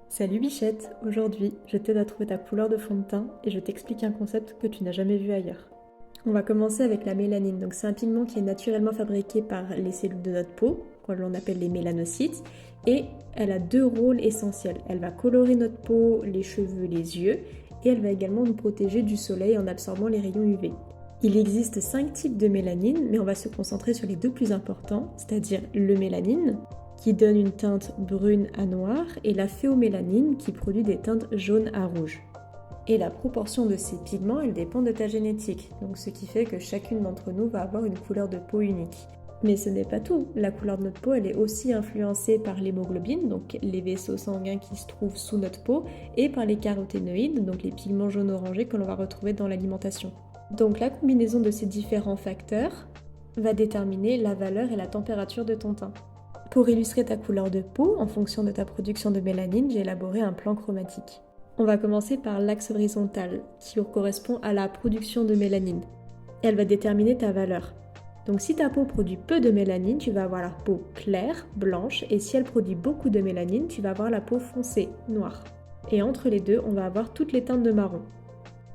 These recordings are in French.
Salut Bichette, aujourd'hui je t'aide à trouver ta couleur de fond de teint et je t'explique un concept que tu n'as jamais vu ailleurs. On va commencer avec la mélanine, donc c'est un pigment qui est naturellement fabriqué par les cellules de notre peau, qu'on l'on appelle les mélanocytes, et elle a deux rôles essentiels. Elle va colorer notre peau, les cheveux, les yeux, et elle va également nous protéger du soleil en absorbant les rayons UV. Il existe 5 types de mélanine, mais on va se concentrer sur les deux plus importants, c'est-à-dire le mélanine, qui donne une teinte brune à noire, et la phéomélanine, qui produit des teintes jaunes à rouge. Et la proportion de ces pigments, elle dépend de ta génétique, donc ce qui fait que chacune d'entre nous va avoir une couleur de peau unique. Mais ce n'est pas tout, la couleur de notre peau, elle est aussi influencée par l'hémoglobine, donc les vaisseaux sanguins qui se trouvent sous notre peau, et par les caroténoïdes, donc les pigments jaune-orangé que l'on va retrouver dans l'alimentation. Donc la combinaison de ces différents facteurs va déterminer la valeur et la température de ton teint. Pour illustrer ta couleur de peau, en fonction de ta production de mélanine, j'ai élaboré un plan chromatique. On va commencer par l'axe horizontal, qui correspond à la production de mélanine. Elle va déterminer ta valeur. Donc si ta peau produit peu de mélanine, tu vas avoir la peau claire, blanche, et si elle produit beaucoup de mélanine, tu vas avoir la peau foncée, noire. Et entre les deux, on va avoir toutes les teintes de marron.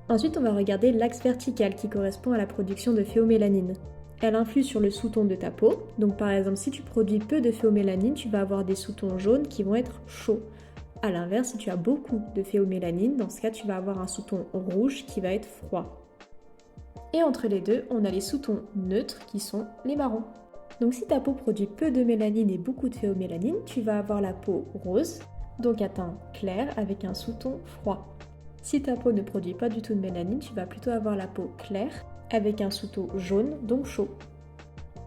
Ensuite, on va regarder l'axe vertical qui correspond à la production de phéomélanine. Elle influe sur le sous-ton de ta peau. Donc par exemple, si tu produis peu de phéomélanine, tu vas avoir des sous-tons jaunes qui vont être chauds. A l'inverse, si tu as beaucoup de phéomélanine, dans ce cas, tu vas avoir un sous-ton rouge qui va être froid. Et entre les deux, on a les sous-tons neutres qui sont les marrons. Donc si ta peau produit peu de mélanine et beaucoup de phéomélanine, tu vas avoir la peau rose, donc à teint clair avec un sous-ton froid. Si ta peau ne produit pas du tout de mélanine, tu vas plutôt avoir la peau claire avec un sous-ton jaune, donc chaud.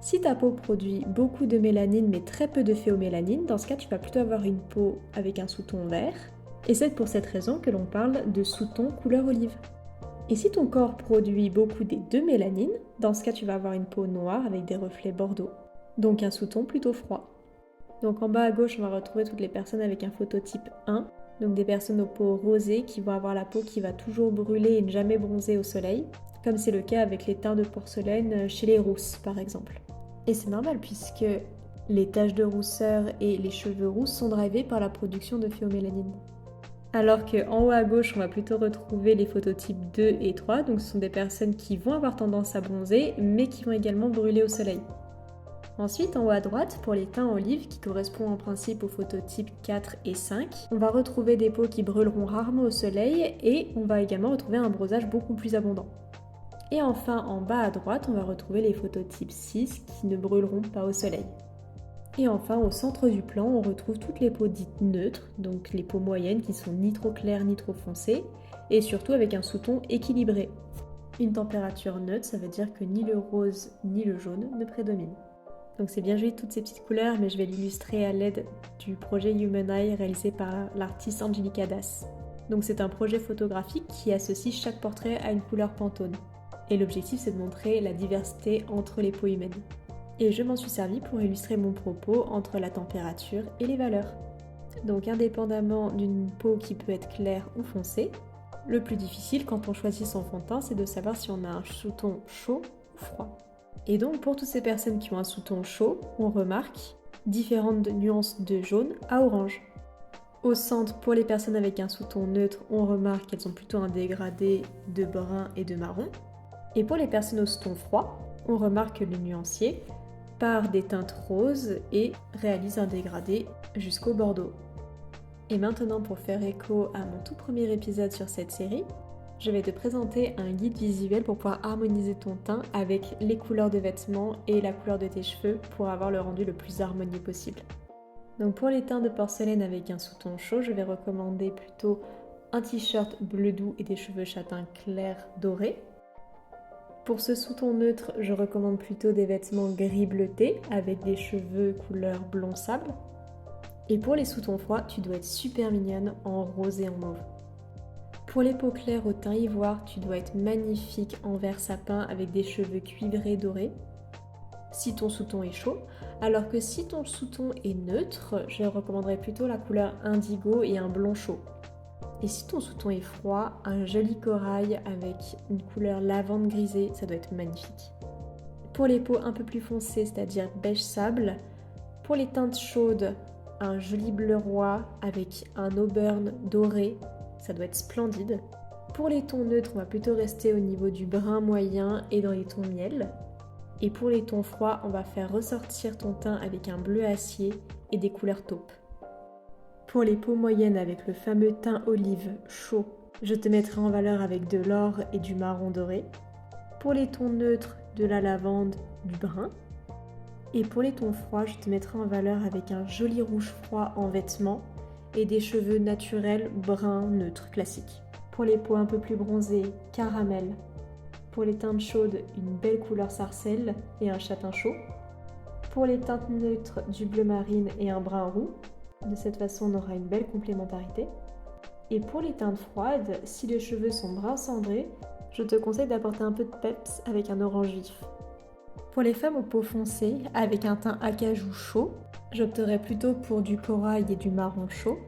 Si ta peau produit beaucoup de mélanine mais très peu de phéomélanine, dans ce cas tu vas plutôt avoir une peau avec un sous-ton vert. Et c'est pour cette raison que l'on parle de sous-ton couleur olive. Et si ton corps produit beaucoup des deux mélanines, dans ce cas tu vas avoir une peau noire avec des reflets bordeaux. Donc un sous-ton plutôt froid. Donc en bas à gauche on va retrouver toutes les personnes avec un phototype 1. Donc des personnes aux peaux rosées qui vont avoir la peau qui va toujours brûler et ne jamais bronzer au soleil, comme c'est le cas avec les teints de porcelaine chez les rousses par exemple. Et c'est normal puisque les taches de rousseur et les cheveux roux sont drivés par la production de phéomélanine. Alors qu'en haut à gauche, on va plutôt retrouver les phototypes 2 et 3, donc ce sont des personnes qui vont avoir tendance à bronzer, mais qui vont également brûler au soleil. Ensuite, en haut à droite, pour les teints olives, qui correspondent en principe aux phototypes 4 et 5, on va retrouver des peaux qui brûleront rarement au soleil et on va également retrouver un bronzage beaucoup plus abondant. Et enfin, en bas à droite, on va retrouver les phototypes 6 qui ne brûleront pas au soleil. Et enfin, au centre du plan, on retrouve toutes les peaux dites neutres, donc les peaux moyennes qui sont ni trop claires ni trop foncées, et surtout avec un sous-ton équilibré. Une température neutre, ça veut dire que ni le rose ni le jaune ne prédominent. Donc c'est bien joli toutes ces petites couleurs, mais je vais l'illustrer à l'aide du projet Human Eye réalisé par l'artiste Angelica Das. Donc c'est un projet photographique qui associe chaque portrait à une couleur Pantone. Et l'objectif c'est de montrer la diversité entre les peaux humaines. Et je m'en suis servi pour illustrer mon propos entre la température et les valeurs. Donc indépendamment d'une peau qui peut être claire ou foncée, le plus difficile quand on choisit son fond de teint, c'est de savoir si on a un sous-ton chaud ou froid. Et donc pour toutes ces personnes qui ont un sous-ton chaud, on remarque différentes nuances de jaune à orange. Au centre, pour les personnes avec un sous-ton neutre, on remarque qu'elles ont plutôt un dégradé de brun et de marron. Et pour les personnes au sous-ton froid, on remarque que le nuancier part des teintes roses et réalise un dégradé jusqu'au bordeaux. Et maintenant, pour faire écho à mon tout premier épisode sur cette série, je vais te présenter un guide visuel pour pouvoir harmoniser ton teint avec les couleurs de vêtements et la couleur de tes cheveux pour avoir le rendu le plus harmonieux possible. Donc pour les teints de porcelaine avec un sous-ton chaud, je vais recommander plutôt un t-shirt bleu doux et des cheveux châtain clair dorés. Pour ce sous-ton neutre, je recommande plutôt des vêtements gris bleuté avec des cheveux couleur blond sable. Et pour les sous-tons froids, tu dois être super mignonne en rose et en mauve. Pour les peaux claires au teint ivoire, tu dois être magnifique en vert sapin avec des cheveux cuivrés dorés si ton sous-ton est chaud, alors que si ton sous-ton est neutre, je recommanderais plutôt la couleur indigo et un blond chaud. Et si ton sous-ton est froid, un joli corail avec une couleur lavande grisée, ça doit être magnifique. Pour les peaux un peu plus foncées, c'est-à-dire beige sable, pour les teintes chaudes, un joli bleu roi avec un auburn doré, ça doit être splendide. Pour les tons neutres, on va plutôt rester au niveau du brun moyen et dans les tons miel. Et pour les tons froids, on va faire ressortir ton teint avec un bleu acier et des couleurs taupe. Pour les peaux moyennes avec le fameux teint olive chaud, je te mettrai en valeur avec de l'or et du marron doré. Pour les tons neutres, de la lavande, du brun. Et pour les tons froids, je te mettrai en valeur avec un joli rouge froid en vêtements et des cheveux naturels bruns neutres classiques. Pour les peaux un peu plus bronzées, caramel. Pour les teintes chaudes, une belle couleur sarcelle et un châtain chaud. Pour les teintes neutres, du bleu marine et un brun roux. De cette façon, on aura une belle complémentarité. Et pour les teintes froides, si les cheveux sont brun cendré, je te conseille d'apporter un peu de peps avec un orange vif. Pour les femmes aux peaux foncées, avec un teint acajou chaud, j'opterai plutôt pour du corail et du marron chaud.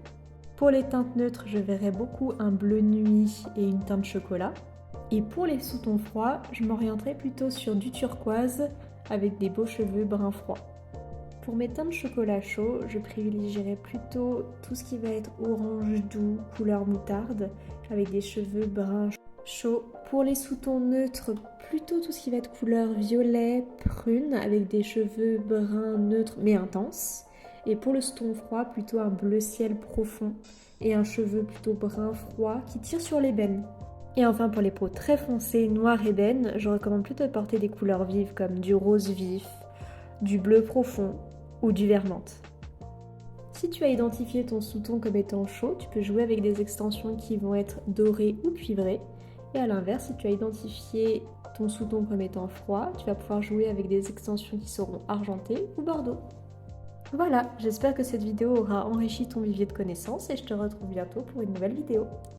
Pour les teintes neutres, je verrai beaucoup un bleu nuit et une teinte chocolat. Et pour les sous-tons froids, je m'orienterai plutôt sur du turquoise avec des beaux cheveux brun froid. Pour mes teintes chocolat chaud, je privilégierai plutôt tout ce qui va être orange doux, couleur moutarde, avec des cheveux bruns chauds. Pour les sous-tons neutres, plutôt tout ce qui va être couleur violet, prune, avec des cheveux bruns neutres mais intenses. Et pour le sous-ton froid, plutôt un bleu ciel profond et un cheveu plutôt brun froid qui tire sur l'ébène. Et enfin pour les peaux très foncées, noir ébène, je recommande plutôt de porter des couleurs vives comme du rose vif, du bleu profond ou du vert menthe. Si tu as identifié ton sous-ton comme étant chaud, tu peux jouer avec des extensions qui vont être dorées ou cuivrées. Et à l'inverse, si tu as identifié ton sous-ton comme étant froid, tu vas pouvoir jouer avec des extensions qui seront argentées ou bordeaux. Voilà, j'espère que cette vidéo aura enrichi ton vivier de connaissances et je te retrouve bientôt pour une nouvelle vidéo.